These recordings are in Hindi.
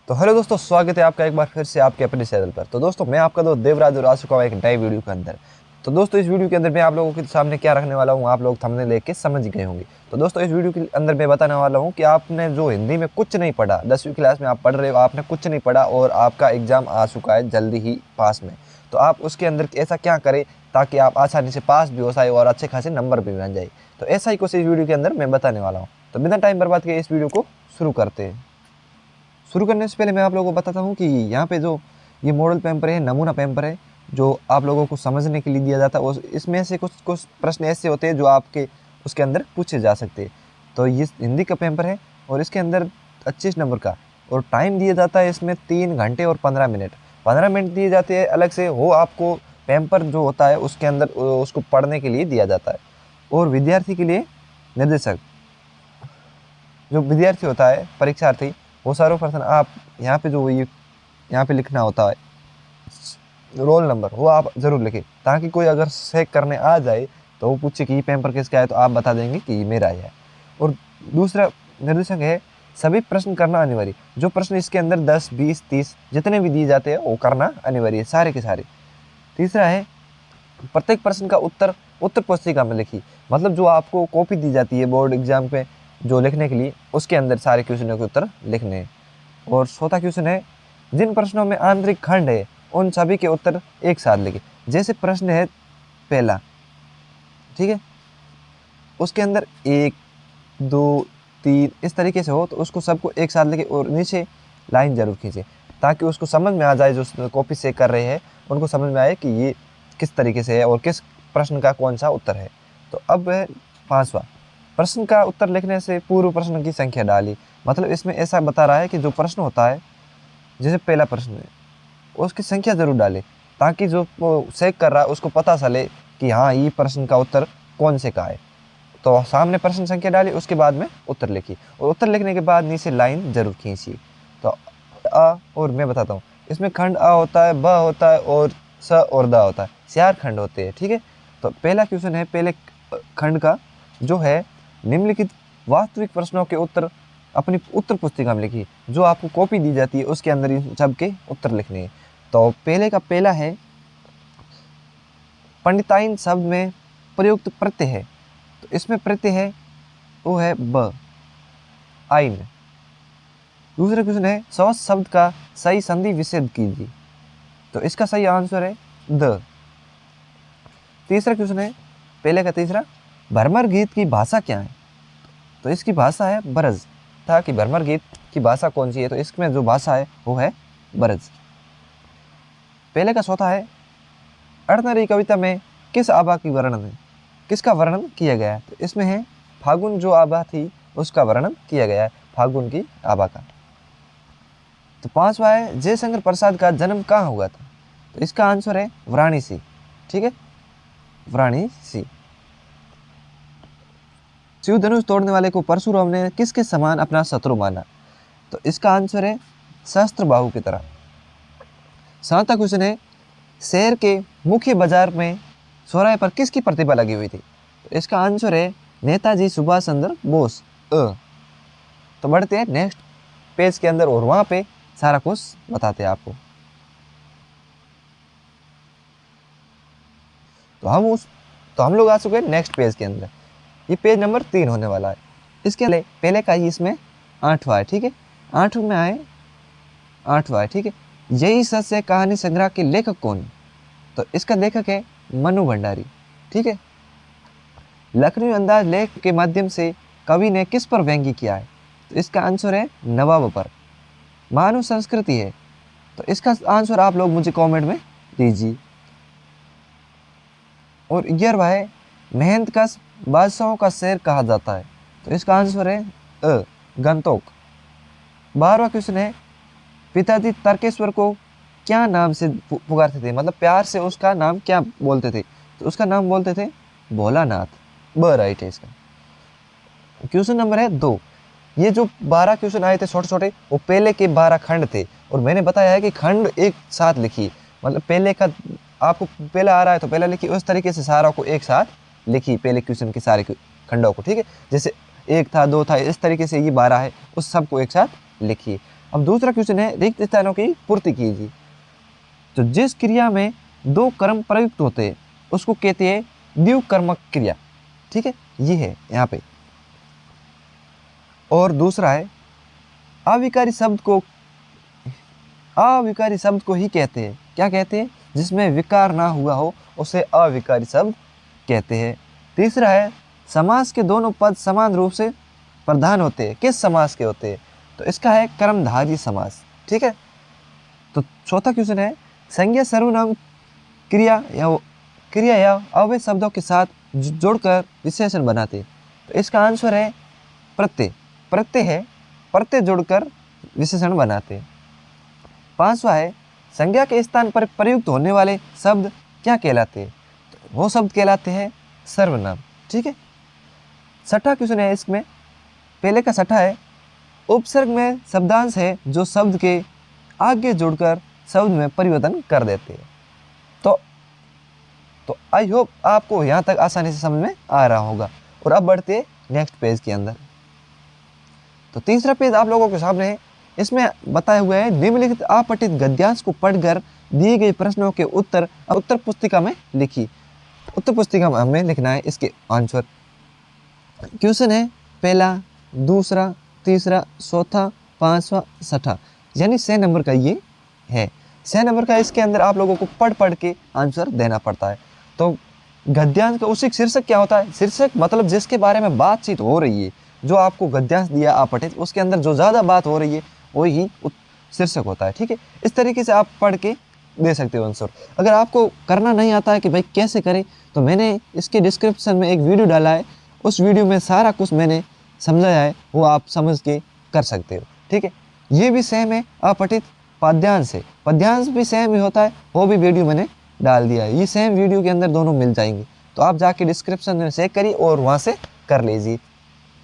तो हेलो दोस्तों, स्वागत है आपका एक बार फिर से आपके अपने चैनल पर। तो दोस्तों, मैं आपका दोस्त देवराज और आ चुका हूँ एक नई वीडियो के अंदर। तो दोस्तों, इस वीडियो के अंदर मैं आप लोगों के सामने क्या रखने वाला हूँ, आप लोग थंबनेल देख के समझ गए होंगे। तो दोस्तों, इस वीडियो के अंदर मैं बताने वाला हूँ कि आपने जो हिंदी में कुछ नहीं पढ़ा, 10वीं क्लास में आप पढ़ रहे हो, आपने कुछ नहीं पढ़ा और आपका एग्जाम आ चुका है जल्दी ही पास में, तो आप उसके अंदर ऐसा क्या करें ताकि आप आसानी से पास भी हो जाए और अच्छे खासे नंबर भी बन जाए। तो ऐसा ही कुछ इस वीडियो के अंदर मैं बताने वाला हूँ। तो बिना टाइम बर्बाद किए इस वीडियो को शुरू करते हैं। शुरू करने से पहले मैं आप लोगों को बताता हूँ कि यहाँ पे जो ये मॉडल पेपर है, नमूना पेपर है, जो आप लोगों को समझने के लिए दिया जाता है, और इसमें से कुछ कुछ प्रश्न ऐसे होते हैं जो आपके उसके अंदर पूछे जा सकते हैं। तो ये हिंदी का पेपर है और इसके अंदर 25 नंबर का, और टाइम दिया जाता है इसमें 3 घंटे और 15 मिनट। 15 मिनट दिए जाते हैं अलग से, वो आपको पेपर जो होता है उसके अंदर उसको पढ़ने के लिए दिया जाता है। और विद्यार्थी के लिए निर्देशक, जो विद्यार्थी होता है, परीक्षार्थी, वो सर्वप्रथम आप यहाँ पे जो ये यहाँ पे लिखना होता है रोल नंबर, वो आप ज़रूर लिखें, ताकि कोई अगर चेक करने आ जाए तो वो पूछे कि ये पेपर किसका है, तो आप बता देंगे कि ये मेरा ही है। और दूसरा निर्देशक है, सभी प्रश्न करना अनिवार्य। जो प्रश्न इसके अंदर 10, 20, 30 जितने भी दिए जाते हैं वो करना अनिवार्य है, सारे के सारे। तीसरा है, प्रत्येक प्रश्न का उत्तर उत्तर पुस्तिका में लिखिए। मतलब जो आपको कॉपी दी जाती है बोर्ड एग्जाम पे जो लिखने के लिए, उसके अंदर सारे क्वेश्चनों के उत्तर लिखने हैं। और चौथा क्वेश्चन है, जिन प्रश्नों में आंतरिक खंड है उन सभी के उत्तर एक साथ लिखिए। जैसे प्रश्न है पहला, ठीक है, उसके अंदर 1, 2, 3 इस तरीके से हो, तो उसको सबको एक साथ लिखे और नीचे लाइन जरूर खींचे, ताकि उसको समझ में आ जाए, जो कॉपी से कर रहे हैं उनको समझ में आए कि ये किस तरीके से है और किस प्रश्न का कौन सा उत्तर है। तो अब है पांचवा, प्रश्न का उत्तर लिखने से पूर्व प्रश्न की संख्या डाली। मतलब इसमें ऐसा बता रहा है कि जो प्रश्न होता है, जैसे पहला प्रश्न है, उसकी संख्या जरूर डाले, ताकि जो चेक कर रहा है उसको पता चले कि हाँ, ये प्रश्न का उत्तर कौन से का है। तो सामने प्रश्न संख्या डाली, उसके बाद में उत्तर लिखिए, और उत्तर लिखने के बाद नीचे लाइन जरूर खींचिए। तो अ, और मैं बताता हूँ, इसमें खंड अ होता है, ब होता है और स और द होता है, 4 खंड होते हैं, ठीक है। तो पहला क्वेश्चन है, पहले खंड का जो है, निम्नलिखित वास्तविक प्रश्नों के उत्तर अपनी उत्तर पुस्तिका में लिखिए। जो आपको कॉपी दी जाती है उसके अंदर इन सब के उत्तर लिखने हैं। तो पहले का पहला है, पंडिताइन शब्द में प्रयुक्त प्रत्यय है, तो इसमें प्रत्यय है वो है ब, आइन। दूसरा क्वेश्चन है, सौ शब्द का सही संधि विच्छेद कीजिए, तो इसका सही आंसर है द। तीसरा क्वेश्चन है, पहले का तीसरा, भ्रमर गीत की भाषा क्या है, तो इसकी भाषा है ब्रज। था कि भ्रमर गीत की भाषा कौन सी है, तो इसमें जो भाषा है वो है ब्रज। पहले का चौथा है, अर्धनारी कविता में किस आभा की वर्णन है, किसका वर्णन किया गया है, तो इसमें है फागुन जो आभा थी उसका वर्णन किया गया है, फागुन की आभा का। तो पांचवा है, जयशंकर प्रसाद का जन्म कहाँ हुआ था, तो इसका आंसर है वाराणसी, ठीक है, वाराणसी। शिव धनुष तोड़ने वाले को परशुराम ने किसके समान अपना शत्रु माना, तो इसका आंसर है सहस्त्रबाहु की तरह। सातवां क्वेश्चन है, शहर के मुख्य बाजार में चौराहे पर किसकी प्रतिभा लगी हुई थी, तो इसका आंसर है नेताजी सुभाष चंद्र बोस, अ। तो बढ़ते हैं नेक्स्ट पेज के अंदर और वहां पे सारा कुछ बताते हैं आपको। तो हम लोग आ चुके हैं नेक्स्ट पेज के अंदर। ये पेज नंबर 3 होने वाला है। इसके पहले का ही इसमें 8वां है, ठीक है, 8वें में आए 8वां है, ठीक है। यही सच है कहानी संग्रह के लेखक कौन, तो इसका लेखक है मनु भंडारी, ठीक है। लखनवी अंदाज लेख के माध्यम से कवि ने किस पर व्यंग्य किया है, तो इसका आंसर है नवाब पर। मानव संस्कृति है, तो इसका आंसर आप लोग मुझे कमेंट में दीजिए। और 11वां है, मेहनतकश बादशाहों का शहर कहा जाता है, तो इसका आंसर है अ, गंतोक। 12वां क्वेश्चन है, पिताजी तर्केश्वर को क्या नाम से पुकारते थे, मतलब प्यार से उसका नाम क्या बोलते थे, तो उसका नाम बोलते थे भोलानाथ, ब राइट है इसका। क्वेश्चन नंबर है 2, ये जो 12 क्वेश्चन आए थे छोटे छोटे, वो पहले के 12 खंड थे, और मैंने बताया है कि खंड एक साथ लिखिए। मतलब पहले का आपको पहला आ रहा है तो पहला लिखिए, उस तरीके से सारा को एक साथ लिखिए, पहले क्वेश्चन के सारे खंडों को, ठीक है। जैसे 1 था, 2 था, इस तरीके से ये 12 है, उस सबको एक साथ लिखिए। अब दूसरा क्वेश्चन है रिक्त स्थानों की पूर्ति कीजिए। तो जिस क्रिया में दो कर्म प्रयुक्त होते हैं उसको कहते हैं द्विकर्मक क्रिया। ठीक है, ये है यहाँ पे। और दूसरा है अविकारी शब्द को ही कहते हैं। क्या कहते हैं? जिसमें विकार ना हुआ हो उसे अविकारी शब्द कहते हैं। तीसरा है समास के दोनों पद समान रूप से प्रधान होते हैं। किस समास के होते हैं? तो इसका है कर्मधारय समास। ठीक है। तो चौथा क्वेश्चन है संज्ञा सर्वनाम क्रिया या अव्यय शब्दों के साथ जोड़कर विशेषण बनाते। तो इसका आंसर है प्रत्यय। प्रत्यय है, प्रत्यय जोड़कर विशेषण बनाते। पांचवा है संज्ञा के स्थान पर प्रयुक्त होने वाले शब्द क्या कहलाते हैं? तो वो शब्द कहलाते हैं सर्वनाम। ठीक है। छठा क्वेश्चन है इसमें, पहले का छठा है उपसर्ग में शब्दांश है जो शब्द के आगे जोड़कर शब्द में परिवर्तन कर देते हैं। तो आई होप आपको यहाँ तक आसानी से समझ में आ रहा होगा। और अब बढ़ते नेक्स्ट पेज के अंदर। तो तीसरा पेज आप लोगों के सामने है। इसमें बताए हुए हैं निम्नलिखित अपठित गद्यांश को पढ़कर दिए गए प्रश्नों के उत्तर पुस्तिका में लिखिए। उत्तर पुस्तिका में हमें लिखना है इसके आंसर। क्वेश्चन है पहला, दूसरा, तीसरा, चौथा, पांचवा, छठा, यानी 6 नंबर का ये है। 6 नंबर का इसके अंदर आप लोगों को पढ़ के आंसर देना पड़ता है। तो गद्यांश का उसी शीर्षक क्या होता है? शीर्षक मतलब जिसके बारे में बातचीत हो रही है, जो आपको गद्यांश दिया अपठित, उसके अंदर जो ज़्यादा बात हो रही है वही शीर्षक होता है। ठीक है। इस तरीके से आप पढ़ के दे सकते हो आंसर। अगर आपको करना नहीं आता है कि भाई कैसे करें, तो मैंने इसके डिस्क्रिप्शन में एक वीडियो डाला है। उस वीडियो में सारा कुछ मैंने समझाया है, वो आप समझ के कर सकते हो। ठीक है। ये भी सेम है अपठित पद्यांश है। पद्यांश भी सेम ही होता है, वो भी वीडियो मैंने डाल दिया है। ये सेम वीडियो के अंदर दोनों मिल जाएंगे। तो आप जाके डिस्क्रिप्शन में चेक करिए और वहाँ से कर लीजिए।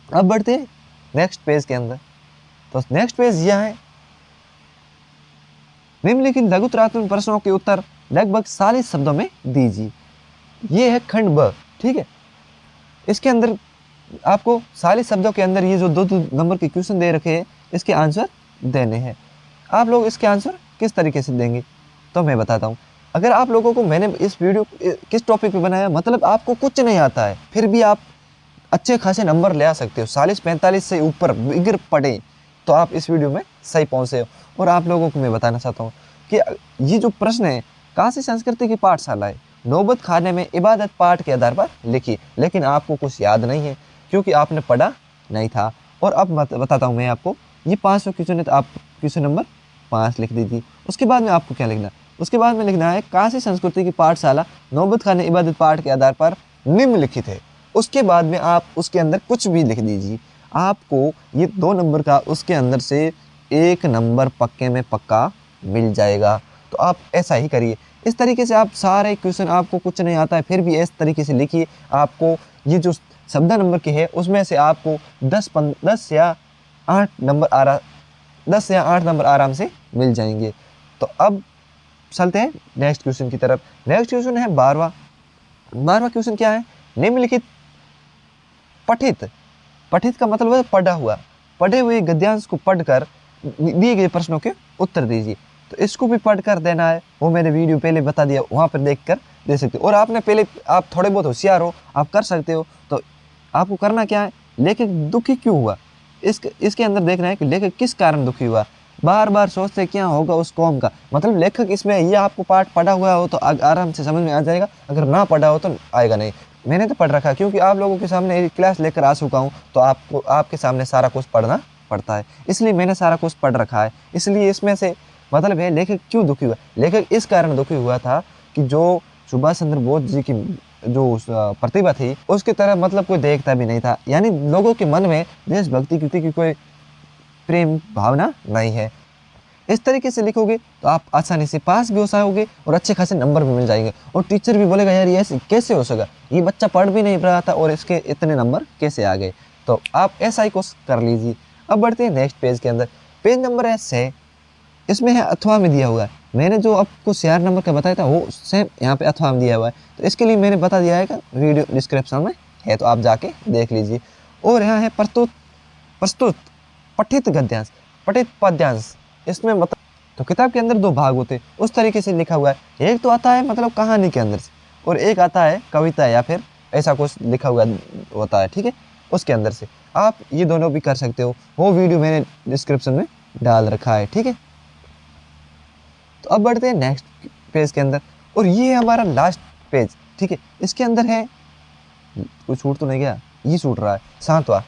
अब बढ़ते हैं नेक्स्ट पेज के अंदर। तो नेक्स्ट पेज यह है निम्नलिखित लघुतरात्मक प्रश्नों के उत्तर लगभग 40 शब्दों में दीजिए। ये है खंड ब। ठीक है। इसके अंदर आपको 40 शब्दों के अंदर ये जो 2 नंबर के क्वेश्चन दे रखे हैं, इसके आंसर देने हैं। आप लोग इसके आंसर किस तरीके से देंगे तो मैं बताता हूँ। अगर आप लोगों को मैंने इस वीडियो किस टॉपिक पे बनाया, मतलब आपको कुछ नहीं आता है फिर भी आप अच्छे खासे नंबर ले आ सकते हो, 40-45 से ऊपर बिगर पढ़े तो आप इस वीडियो में सही पहुँचे हो। और आप लोगों को मैं बताना चाहता हूँ कि ये जो प्रश्न है काशी संस्कृति की पाठशाला है, नौबत खाने में इबादत पाठ के आधार पर लिखी, लेकिन आपको कुछ याद नहीं है क्योंकि आपने पढ़ा नहीं था। और अब बताता हूँ मैं आपको, ये 5वां क्वेश्चन है तो आप क्वेश्चन नंबर 5 लिख दीजिए। उसके बाद में आपको क्या लिखना है? उसके बाद में लिखना है काशी संस्कृति की पाठशाला नौबत खाने इबादत पाठ के आधार पर निम्नलिखित है। उसके बाद में आप उसके अंदर कुछ भी लिख दीजिए। आपको ये 2 नंबर का उसके अंदर से 1 नंबर पक्के में पक्का मिल जाएगा। तो आप ऐसा ही करिए। इस तरीके से आप सारे क्वेश्चन, आपको कुछ नहीं आता है फिर भी इस तरीके से लिखिए। आपको ये जो शब्द नंबर के है उसमें से आपको 10 या 8 नंबर आराम से मिल जाएंगे। तो अब चलते हैं नेक्स्ट क्वेश्चन की तरफ। नेक्स्ट क्वेश्चन है 12वां क्वेश्चन क्या है? निम्नलिखित पठित का मतलब है पढ़ा हुआ, पढ़े हुए गद्यांश को पढ़कर दिए गए प्रश्नों के उत्तर दीजिए। तो इसको भी पढ़कर देना है, वो मैंने वीडियो पहले बता दिया, वहाँ पर देखकर दे सकते हो। और आपने पहले, आप थोड़े बहुत होशियार हो, आप कर सकते हो। तो आपको करना क्या है, लेखक दुखी क्यों हुआ इसके अंदर देखना है कि लेखक किस कारण दुखी हुआ। बार बार सोचते क्या होगा उस कौम का, मतलब लेखक इसमें ये आपको पाठ पढ़ा हुआ हो तो आराम से समझ में आ जाएगा, अगर ना पढ़ा हो तो आएगा नहीं। मैंने तो पढ़ रखा है क्योंकि आप लोगों के सामने एक क्लास लेकर आ चुका हूँ, तो आपको आपके सामने सारा कुछ पढ़ना पड़ता है, इसलिए मैंने सारा कुछ पढ़ रखा है। इसलिए इसमें से मतलब है लेखक क्यों दुखी हुआ। लेखक इस कारण दुखी हुआ था कि जो सुभाष चंद्र बोस जी की जो प्रतिभा थी उसकी तरह मतलब कोई देखता भी नहीं था, यानी लोगों के मन में देशभक्ति की कोई प्रेम भावना नहीं है। इस तरीके से लिखोगे तो आप आसानी से पास भी हो जाओगे और अच्छे खासे नंबर भी मिल जाएंगे। और टीचर भी बोलेगा यार ये कैसे हो सका, ये बच्चा पढ़ भी नहीं रहा था और इसके इतने नंबर कैसे आ गए। तो आप ऐसा ही कुछ कर लीजिए। अब बढ़ते हैं नेक्स्ट पेज के अंदर। पेज नंबर है 6, इसमें है अथवा में दिया हुआ है। मैंने जो आपको 6 नंबर का बताया था वो सेम यहाँ पे अथवा में दिया हुआ है, तो इसके लिए मैंने बता दिया है कि वीडियो डिस्क्रिप्शन में है, तो आप जाके देख लीजिए। और यहाँ है प्रस्तुत पठित गद्यांश, पठित पद्यांश, इसमें मतलब तो किताब के अंदर 2 भाग होते हैं, उस तरीके से लिखा हुआ है। एक तो आता है मतलब कहानी के अंदर से, और एक आता है कविता या फिर ऐसा कुछ लिखा हुआ होता है, ठीक है, उसके अंदर से। आप ये दोनों भी कर सकते हो, वो वीडियो मैंने डिस्क्रिप्शन में डाल रखा है, ठीक है। तो अब बढ़ते हैं नेक्स्ट पेज के अंदर, और ये है हमारा लास्ट पेज, ठीक है। इसके अंदर है, कुछ छूट तो नहीं गया, ये छूट रहा है 7वां,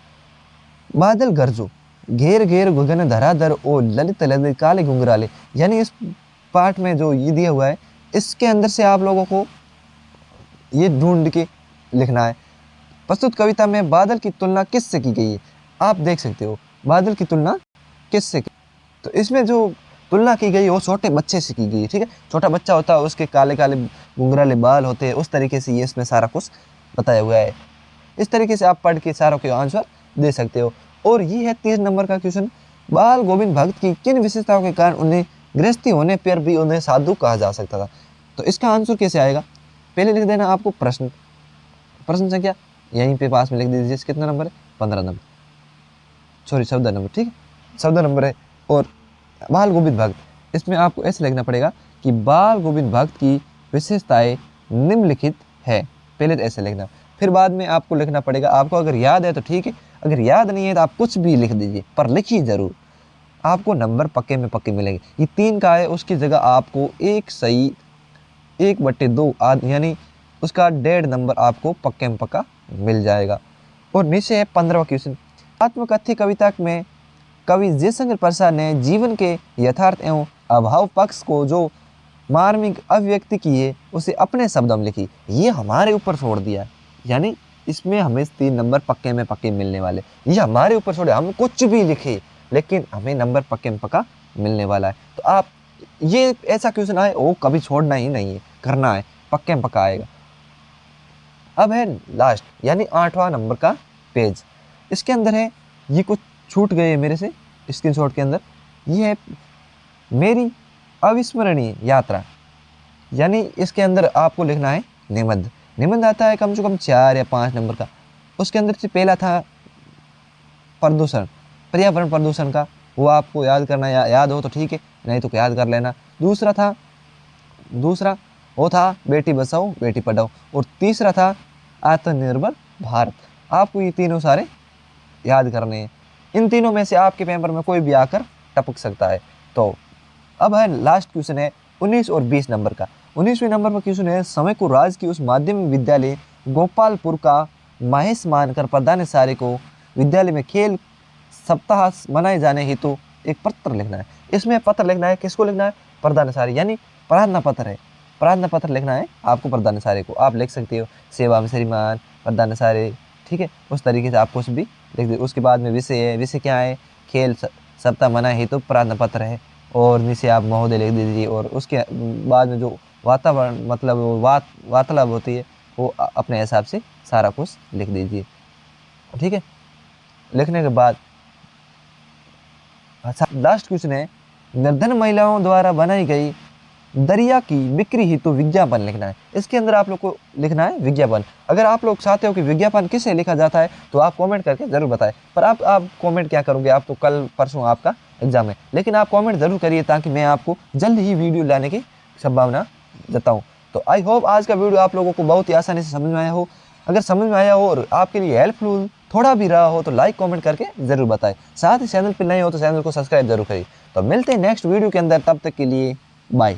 बादल गरजो घेर घेर गगन धराधर ओ ललित ललित काले घुंघराले। यानी इस पार्ट में जो ये दिया हुआ है, इसके अंदर से आप लोगों को ये ढूंढ के लिखना है। प्रस्तुत कविता में बादल की तुलना किससे की गई है? आप देख सकते हो बादल की तुलना किससे की, तो इसमें जो तुलना की गई है वो छोटे बच्चे से की गई है, ठीक है। छोटा बच्चा होता है, उसके काले काले घुंघराले बाल होते हैं, उस तरीके से ये इसमें सारा कुछ बताया हुआ है। इस तरीके से आप पढ़ के सारों के आंसर दे सकते हो। और ये है 30 नंबर का क्वेश्चन, बाल गोविंद भक्त की किन विशेषताओं के कारण उन्हें गृहस्थी होने पर भी उन्हें साधु कहा जा सकता था? तो इसका आंसर कैसे आएगा? पहले लिख देना आपको प्रश्न संख्या यहीं पे पास में लिख दीजिए। कितना नंबर है? 15 नंबर, सॉरी 14 नंबर, ठीक है, 14 नंबर है। और बाल गोविंद भक्त, इसमें आपको ऐसे लिखना पड़ेगा कि बाल गोविंद भक्त की विशेषताएं निम्नलिखित है। पहले तो ऐसे लिखना, फिर बाद में आपको लिखना पड़ेगा। आपको अगर याद है तो ठीक है, अगर याद नहीं है तो आप कुछ भी लिख दीजिए, पर लिखिए जरूर, आपको नंबर पक्के में पक्के मिलेंगे। ये 3 का है, उसकी जगह आपको एक सही 1/2 यानी उसका 1.5 नंबर आपको पक्के में पक्का मिल जाएगा। और नीचे है 15वां क्वेश्चन, आत्मकथ्य कविता में कवि जयशंकर प्रसाद ने जीवन के यथार्थ एवं अभाव पक्ष को जो मार्मिक अभिव्यक्ति की है उसे अपने शब्दों में लिखी। ये हमारे ऊपर छोड़ दिया, यानी इसमें हमें 3 नंबर पक्के में पक्के मिलने वाले। ये हमारे ऊपर छोड़े, हम कुछ भी लिखे लेकिन हमें नंबर पक्के में पक्का मिलने वाला है। तो आप ये ऐसा क्वेश्चन आए वो कभी छोड़ना ही नहीं है, करना है, पक्के में पक्का आएगा। अब है लास्ट यानी 8वां नंबर का पेज। इसके अंदर है, ये कुछ छूट गए है मेरे से स्क्रीनशॉट के अंदर, ये है मेरी अविस्मरणीय यात्रा। यानी इसके अंदर आपको लिखना है निबंध। निबंध आता है कम से कम 4 या 5 नंबर का। उसके अंदर से पहला था प्रदूषण, पर्यावरण प्रदूषण का, वो आपको याद करना, याद हो तो ठीक है, नहीं तो याद कर लेना। दूसरा वो था बेटी बचाओ बेटी पढ़ाओ, और तीसरा था आत्मनिर्भर भारत। आपको ये तीनों सारे याद करने हैं। इन तीनों में से आपके पेपर में कोई भी आकर टपक सकता है। तो अब है लास्ट क्वेश्चन है 19 और 20 नंबर का। 19वें नंबर पर क्वेश्चन है, समय को राज की उस माध्यमिक विद्यालय गोपालपुर का महेश मानकर प्रधानाचार्य को विद्यालय में खेल सप्ताह मनाए जाने हेतु एक पत्र लिखना है। इसमें पत्र लिखना है, किसको लिखना है? प्रधानाचार्य, यानी प्रार्थना पत्र है। प्रार्थना पत्र लिखना है आपको प्रधानाचार्य को। आप लिख सकते हो सेवा में श्रीमान प्रधानाचार्य, ठीक है, उस तरीके से आप कुछ भी लिख दीजिए। उसके बाद में विषय है, विषय क्या है? खेल सप्ताह मनाए हेतु प्रार्थना पत्र है, और नीचे आप महोदय लिख दीजिए। और उसके बाद में जो वातावरण मतलब वार्तालाप होती है वो अपने हिसाब से सारा कुछ लिख दीजिए, ठीक है। लिखने के बाद लास्ट क्वेश्चन है, निर्धन महिलाओं द्वारा बनाई गई दरिया की बिक्री हेतु विज्ञापन लिखना है। इसके अंदर आप लोग को लिखना है विज्ञापन। अगर आप लोग चाहते हो कि विज्ञापन किसे लिखा जाता है तो आप कमेंट करके जरूर बताएं। पर आप कमेंट क्या करोगे, आप तो कल परसों आपका एग्जाम है, लेकिन आप कमेंट जरूर करिए ताकि मैं आपको जल्द ही वीडियो लाने की संभावना जताऊँ। तो आई होप आज का वीडियो आप लोगों को बहुत ही आसानी से समझ में आया हो। अगर समझ में आया हो और आपके लिए हेल्पफुल थोड़ा भी रहा हो तो लाइक कमेंट करके जरूर बताएं। साथ ही चैनल पर नए हो तो चैनल को सब्सक्राइब जरूर करिए। तो मिलते हैं नेक्स्ट वीडियो के अंदर, तब तक के लिए बाय।